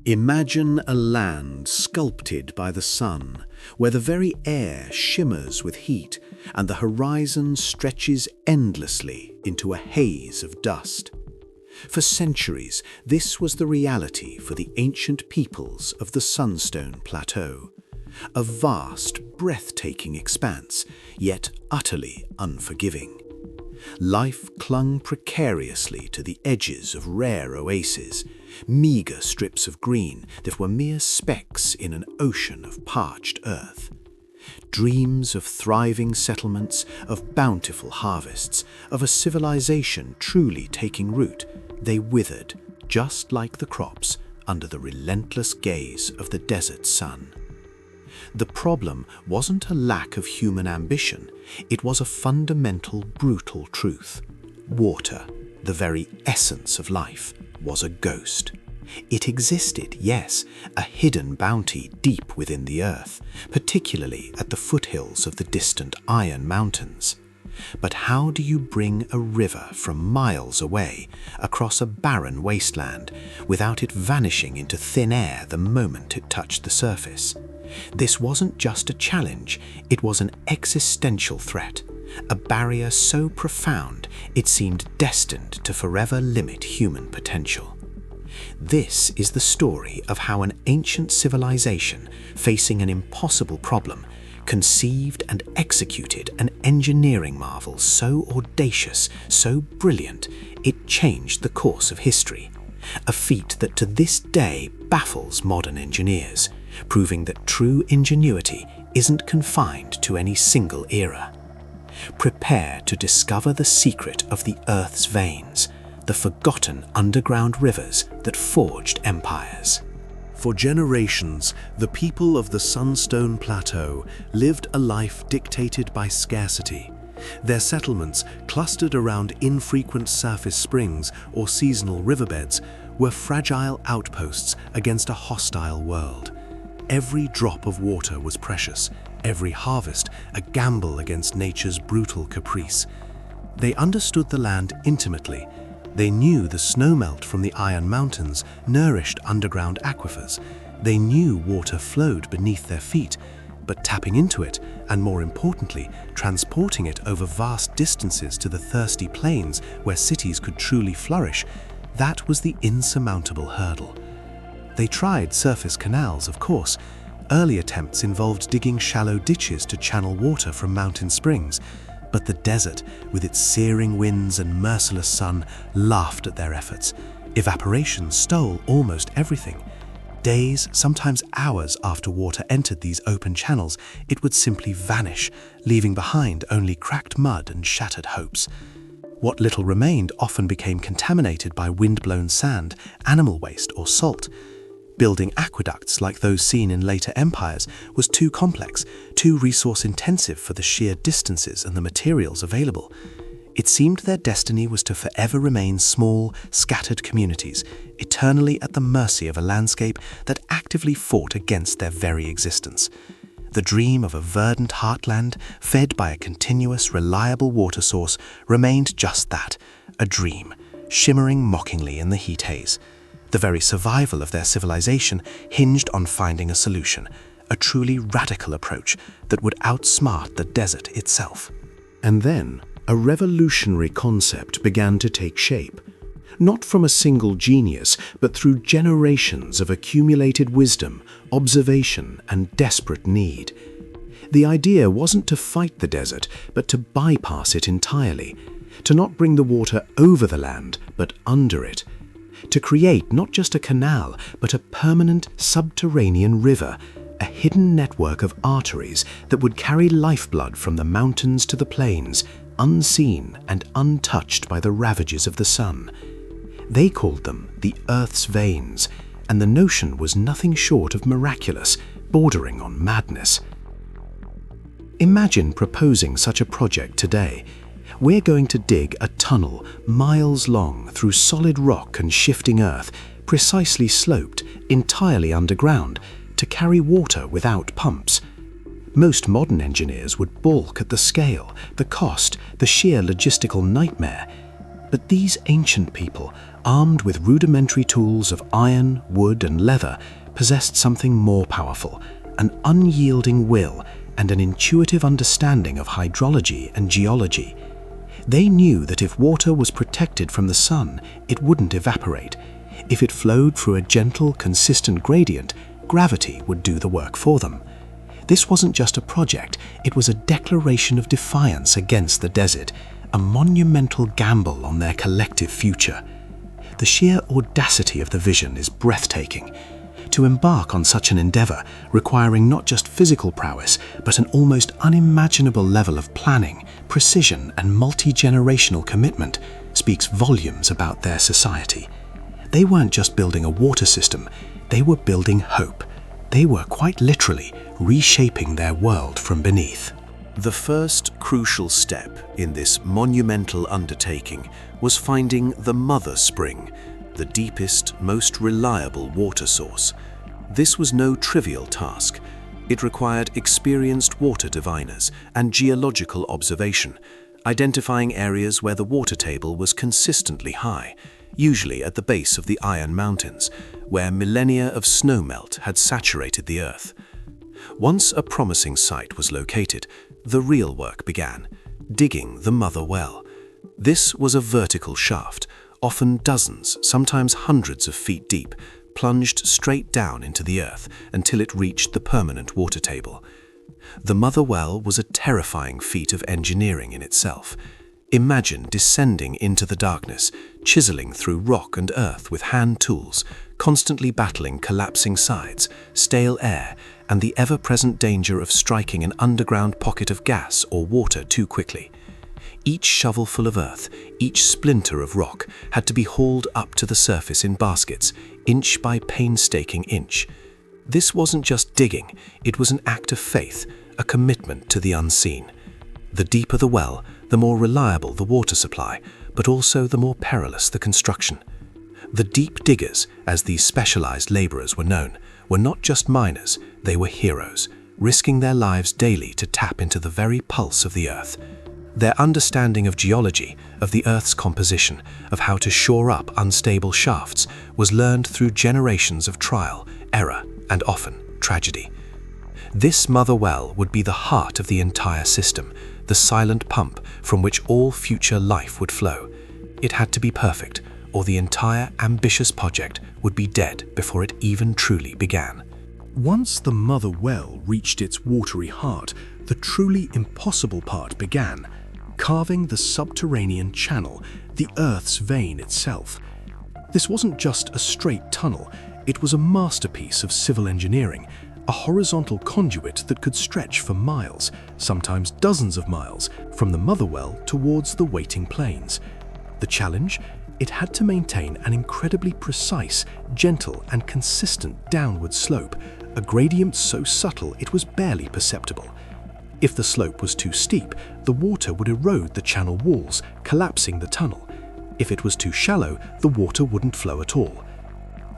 Imagine a land sculpted by the sun, where the very air shimmers with heat and the horizon stretches endlessly into a haze of dust. For centuries, this was the reality for the ancient peoples of the Sunstone Plateau. A vast, breathtaking expanse, yet utterly unforgiving. Life clung precariously to the edges of rare oases, meager strips of green that were mere specks in an ocean of parched earth. Dreams of thriving settlements, of bountiful harvests, of a civilization truly taking root, they withered, just like the crops, under the relentless gaze of the desert sun. The problem wasn't a lack of human ambition, it was a fundamental, brutal truth. Water, the very essence of life, was a ghost. It existed, yes, a hidden bounty deep within the earth, particularly at the foothills of the distant Iron Mountains. But how do you bring a river from miles away across a barren wasteland without it vanishing into thin air the moment it touched the surface? This wasn't just a challenge, it was an existential threat, a barrier so profound it seemed destined to forever limit human potential. This is the story of how an ancient civilization, facing an impossible problem, conceived and executed an engineering marvel so audacious, so brilliant, it changed the course of history. A feat that to this day baffles modern engineers, proving that true ingenuity isn't confined to any single era. Prepare to discover the secret of the Earth's veins, the forgotten underground rivers that forged empires. For generations, the people of the Sunstone Plateau lived a life dictated by scarcity. Their settlements, clustered around infrequent surface springs or seasonal riverbeds, were fragile outposts against a hostile world. Every drop of water was precious, every harvest a gamble against nature's brutal caprice. They understood the land intimately. They knew the snowmelt from the Iron Mountains nourished underground aquifers. They knew water flowed beneath their feet, but tapping into it, and more importantly, transporting it over vast distances to the thirsty plains where cities could truly flourish, that was the insurmountable hurdle. They tried surface canals, of course. Early attempts involved digging shallow ditches to channel water from mountain springs, but the desert, with its searing winds and merciless sun, laughed at their efforts. Evaporation stole almost everything. Days, sometimes hours after water entered these open channels, it would simply vanish, leaving behind only cracked mud and shattered hopes. What little remained often became contaminated by wind-blown sand, animal waste, or salt. Building aqueducts like those seen in later empires was too complex, too resource-intensive for the sheer distances and the materials available. It seemed their destiny was to forever remain small, scattered communities, eternally at the mercy of a landscape that actively fought against their very existence. The dream of a verdant heartland, fed by a continuous, reliable water source, remained just that, a dream, shimmering mockingly in the heat haze. The very survival of their civilization hinged on finding a solution, a truly radical approach that would outsmart the desert itself. And then, a revolutionary concept began to take shape. Not from a single genius, but through generations of accumulated wisdom, observation, and desperate need. The idea wasn't to fight the desert, but to bypass it entirely, to not bring the water over the land, but under it, to create not just a canal, but a permanent subterranean river, a hidden network of arteries that would carry lifeblood from the mountains to the plains, unseen and untouched by the ravages of the sun. They called them the Earth's veins, and the notion was nothing short of miraculous, bordering on madness. Imagine proposing such a project today. We're going to dig a tunnel miles long through solid rock and shifting earth, precisely sloped, entirely underground, to carry water without pumps. Most modern engineers would balk at the scale, the cost, the sheer logistical nightmare. But these ancient people, armed with rudimentary tools of iron, wood, and leather, possessed something more powerful, an unyielding will and an intuitive understanding of hydrology and geology. They knew that if water was protected from the sun, it wouldn't evaporate. If it flowed through a gentle, consistent gradient, gravity would do the work for them. This wasn't just a project, it was a declaration of defiance against the desert, a monumental gamble on their collective future. The sheer audacity of the vision is breathtaking. To embark on such an endeavor, requiring not just physical prowess, but an almost unimaginable level of planning, precision, and multi-generational commitment, speaks volumes about their society. They weren't just building a water system, they were building hope. They were quite literally reshaping their world from beneath. The first crucial step in this monumental undertaking was finding the mother spring, the deepest, most reliable water source. This was no trivial task. It required experienced water diviners and geological observation, identifying areas where the water table was consistently high, usually at the base of the Iron Mountains, where millennia of snowmelt had saturated the earth. Once a promising site was located, the real work began, digging the mother well. This was a vertical shaft, often dozens, sometimes hundreds of feet deep, plunged straight down into the earth until it reached the permanent water table. The mother well was a terrifying feat of engineering in itself. Imagine descending into the darkness, chiseling through rock and earth with hand tools, constantly battling collapsing sides, stale air, and the ever-present danger of striking an underground pocket of gas or water too quickly. Each shovelful of earth, each splinter of rock, had to be hauled up to the surface in baskets, inch by painstaking inch. This wasn't just digging, it was an act of faith, a commitment to the unseen. The deeper the well, the more reliable the water supply, but also the more perilous the construction. The deep diggers, as these specialized laborers were known, were not just miners, they were heroes, risking their lives daily to tap into the very pulse of the earth. Their understanding of geology, of the Earth's composition, of how to shore up unstable shafts, was learned through generations of trial, error, and often tragedy. This mother well would be the heart of the entire system, the silent pump from which all future life would flow. It had to be perfect, or the entire ambitious project would be dead before it even truly began. Once the mother well reached its watery heart, the truly impossible part began. Carving the subterranean channel, the Earth's vein itself. This wasn't just a straight tunnel, it was a masterpiece of civil engineering, a horizontal conduit that could stretch for miles, sometimes dozens of miles, from the mother well towards the waiting plains. The challenge? It had to maintain an incredibly precise, gentle, and consistent downward slope, a gradient so subtle it was barely perceptible. If the slope was too steep, the water would erode the channel walls, collapsing the tunnel. If it was too shallow, the water wouldn't flow at all.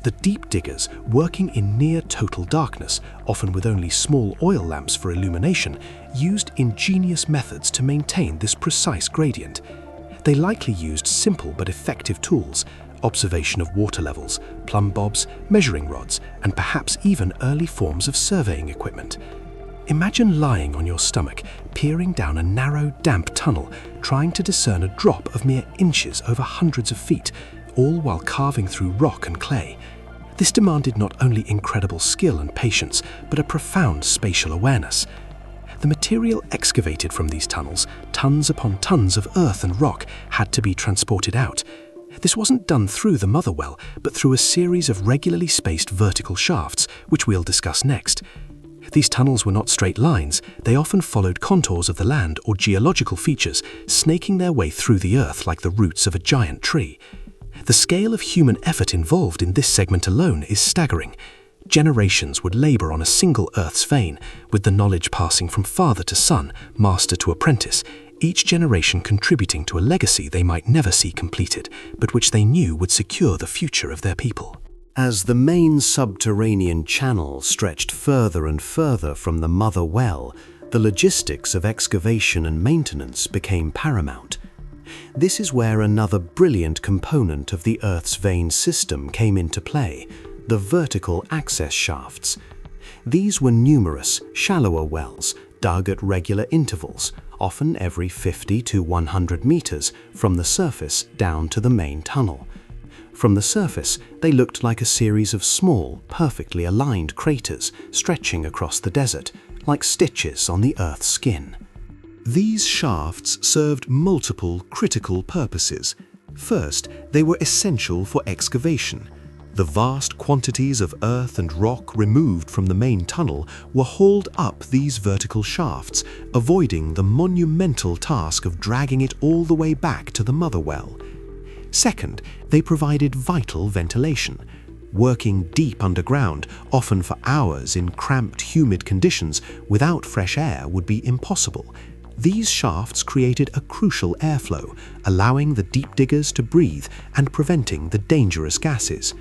The deep diggers, working in near total darkness, often with only small oil lamps for illumination, used ingenious methods to maintain this precise gradient. They likely used simple but effective tools, observation of water levels, plumb bobs, measuring rods, and perhaps even early forms of surveying equipment. Imagine lying on your stomach, peering down a narrow, damp tunnel, trying to discern a drop of mere inches over hundreds of feet, all while carving through rock and clay. This demanded not only incredible skill and patience, but a profound spatial awareness. The material excavated from these tunnels, tons upon tons of earth and rock, had to be transported out. This wasn't done through the mother well, but through a series of regularly spaced vertical shafts, which we'll discuss next. These tunnels were not straight lines, they often followed contours of the land or geological features, snaking their way through the earth like the roots of a giant tree. The scale of human effort involved in this segment alone is staggering. Generations would labor on a single Earth's vein, with the knowledge passing from father to son, master to apprentice, each generation contributing to a legacy they might never see completed, but which they knew would secure the future of their people. As the main subterranean channel stretched further and further from the mother well, the logistics of excavation and maintenance became paramount. This is where another brilliant component of the Earth's vein system came into play: the vertical access shafts. These were numerous, shallower wells dug at regular intervals, often every 50 to 100 meters from the surface down to the main tunnel. From the surface, they looked like a series of small, perfectly aligned craters stretching across the desert, like stitches on the Earth's skin. These shafts served multiple critical purposes. First, they were essential for excavation. The vast quantities of earth and rock removed from the main tunnel were hauled up these vertical shafts, avoiding the monumental task of dragging it all the way back to the mother well. Second, they provided vital ventilation. Working deep underground, often for hours in cramped, humid conditions, without fresh air would be impossible. These shafts created a crucial airflow, allowing the deep diggers to breathe and preventing the dangerous gases.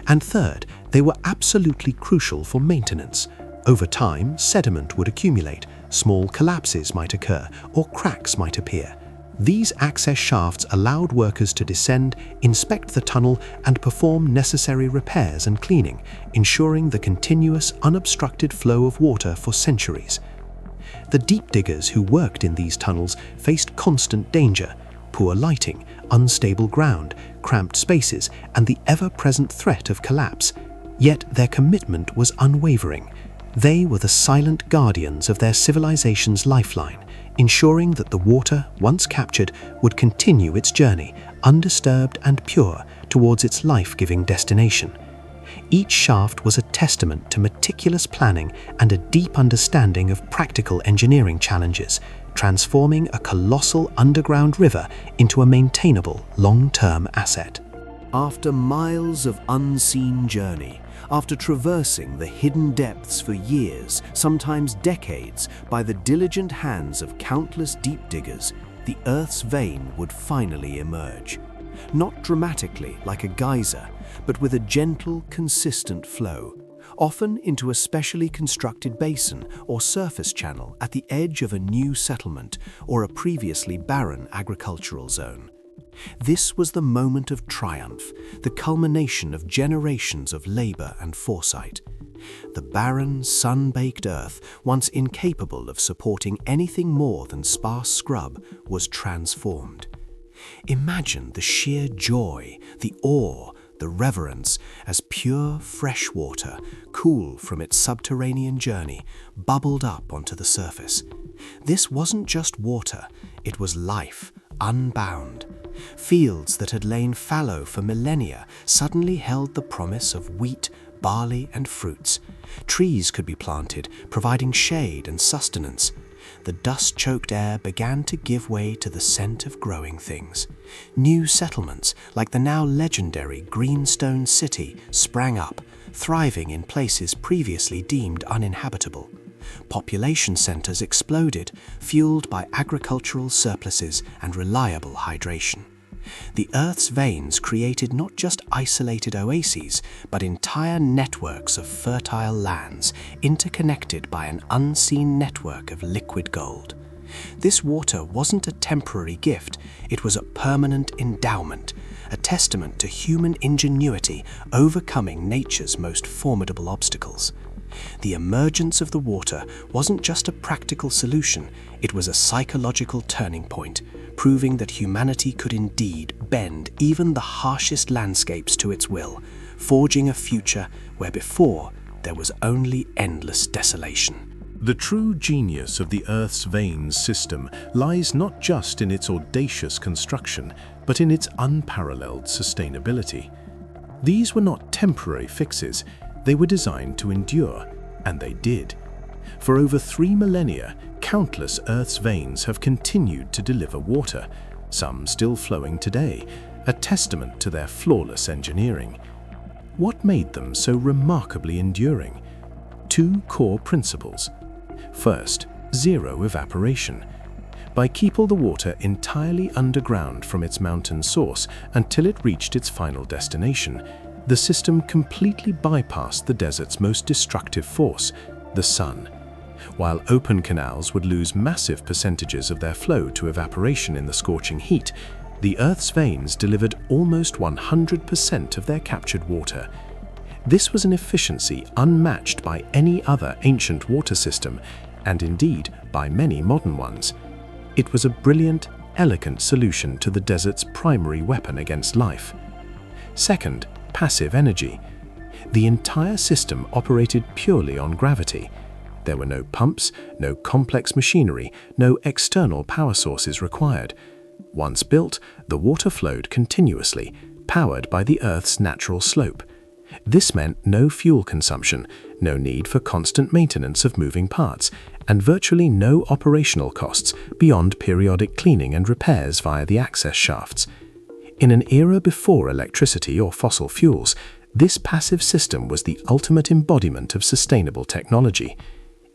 And third, they were absolutely crucial for maintenance. Over time, sediment would accumulate, small collapses might occur, or cracks might appear. These access shafts allowed workers to descend, inspect the tunnel, and perform necessary repairs and cleaning, ensuring the continuous, unobstructed flow of water for centuries. The deep diggers who worked in these tunnels faced constant danger: poor lighting, unstable ground, cramped spaces, and the ever-present threat of collapse. Yet their commitment was unwavering. They were the silent guardians of their civilization's lifeline, ensuring that the water, once captured, would continue its journey, undisturbed and pure, towards its life-giving destination. Each shaft was a testament to meticulous planning and a deep understanding of practical engineering challenges, transforming a colossal underground river into a maintainable, long-term asset. After miles of unseen journey, after traversing the hidden depths for years, sometimes decades, by the diligent hands of countless deep diggers, the Earth's vein would finally emerge. Not dramatically like a geyser, but with a gentle, consistent flow, often into a specially constructed basin or surface channel at the edge of a new settlement or a previously barren agricultural zone. This was the moment of triumph, the culmination of generations of labor and foresight. The barren, sun-baked earth, once incapable of supporting anything more than sparse scrub, was transformed. Imagine the sheer joy, the awe, the reverence, as pure, fresh water, cool from its subterranean journey, bubbled up onto the surface. This wasn't just water, it was life, unbound. Fields that had lain fallow for millennia suddenly held the promise of wheat, barley, and fruits. Trees could be planted, providing shade and sustenance. The dust-choked air began to give way to the scent of growing things. New settlements, like the now legendary Greenstone City, sprang up, thriving in places previously deemed uninhabitable. Population centers exploded, fueled by agricultural surpluses and reliable hydration. The Earth's veins created not just isolated oases, but entire networks of fertile lands, interconnected by an unseen network of liquid gold. This water wasn't a temporary gift, it was a permanent endowment, a testament to human ingenuity overcoming nature's most formidable obstacles. The emergence of the water wasn't just a practical solution, it was a psychological turning point, proving that humanity could indeed bend even the harshest landscapes to its will, forging a future where before there was only endless desolation. The true genius of the Earth's veins system lies not just in its audacious construction, but in its unparalleled sustainability. These were not temporary fixes, they were designed to endure, and they did. For over 3 millennia, countless Earth's veins have continued to deliver water, some still flowing today, a testament to their flawless engineering. What made them so remarkably enduring? 2 core principles. First, zero evaporation. By keeping the water entirely underground from its mountain source until it reached its final destination, the system completely bypassed the desert's most destructive force, the sun. While open canals would lose massive percentages of their flow to evaporation in the scorching heat, the Earth's veins delivered almost 100% of their captured water. This was an efficiency unmatched by any other ancient water system, and indeed by many modern ones. It was a brilliant, elegant solution to the desert's primary weapon against life. Second, passive energy. The entire system operated purely on gravity. There were no pumps, no complex machinery, no external power sources required. Once built, the water flowed continuously, powered by the Earth's natural slope. This meant no fuel consumption, no need for constant maintenance of moving parts, and virtually no operational costs beyond periodic cleaning and repairs via the access shafts. In an era before electricity or fossil fuels, this passive system was the ultimate embodiment of sustainable technology.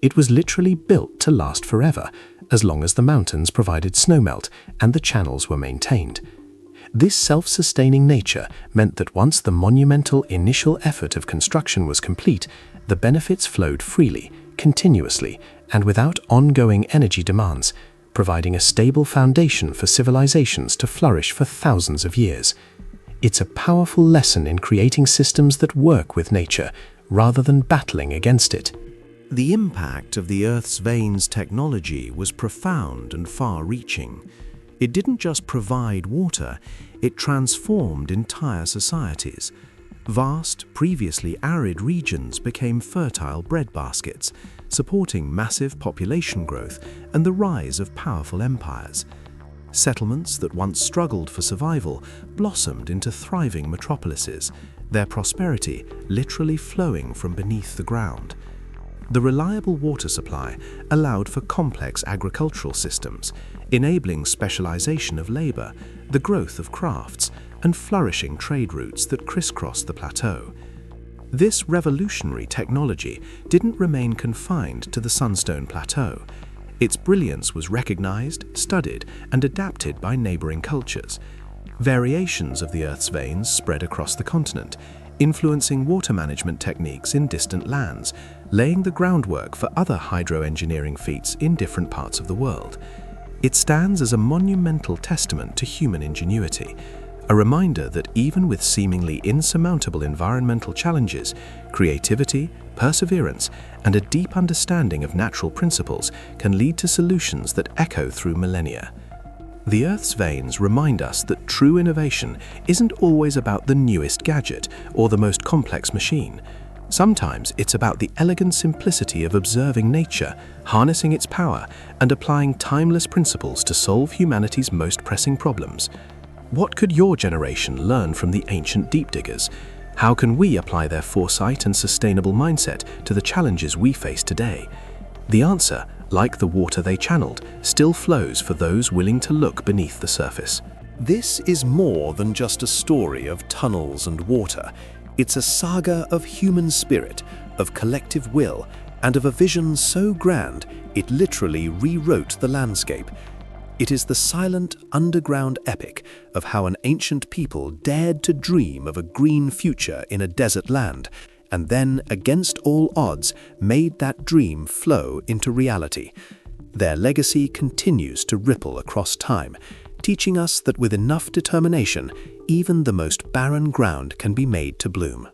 It was literally built to last forever, as long as the mountains provided snowmelt and the channels were maintained. This self-sustaining nature meant that once the monumental initial effort of construction was complete, the benefits flowed freely, continuously, and without ongoing energy demands, providing a stable foundation for civilizations to flourish for thousands of years. It's a powerful lesson in creating systems that work with nature, rather than battling against it. The impact of the Earth's veins technology was profound and far-reaching. It didn't just provide water, it transformed entire societies. Vast, previously arid regions became fertile breadbaskets, supporting massive population growth and the rise of powerful empires. Settlements that once struggled for survival blossomed into thriving metropolises, their prosperity literally flowing from beneath the ground. The reliable water supply allowed for complex agricultural systems, enabling specialization of labor, the growth of crafts, and flourishing trade routes that crisscrossed the plateau. This revolutionary technology didn't remain confined to the Sunstone Plateau. Its brilliance was recognized, studied, and adapted by neighboring cultures. Variations of the Earth's veins spread across the continent, influencing water management techniques in distant lands, laying the groundwork for other hydroengineering feats in different parts of the world. It stands as a monumental testament to human ingenuity, a reminder that even with seemingly insurmountable environmental challenges, creativity, perseverance, and a deep understanding of natural principles can lead to solutions that echo through millennia. The Earth's veins remind us that true innovation isn't always about the newest gadget or the most complex machine. Sometimes it's about the elegant simplicity of observing nature, harnessing its power, and applying timeless principles to solve humanity's most pressing problems. What could your generation learn from the ancient deep diggers? How can we apply their foresight and sustainable mindset to the challenges we face today? The answer, like the water they channeled, still flows for those willing to look beneath the surface. This is more than just a story of tunnels and water. It's a saga of human spirit, of collective will, and of a vision so grand it literally rewrote the landscape. It is the silent underground epic of how an ancient people dared to dream of a green future in a desert land, and then, against all odds, made that dream flow into reality. Their legacy continues to ripple across time, teaching us that with enough determination, even the most barren ground can be made to bloom.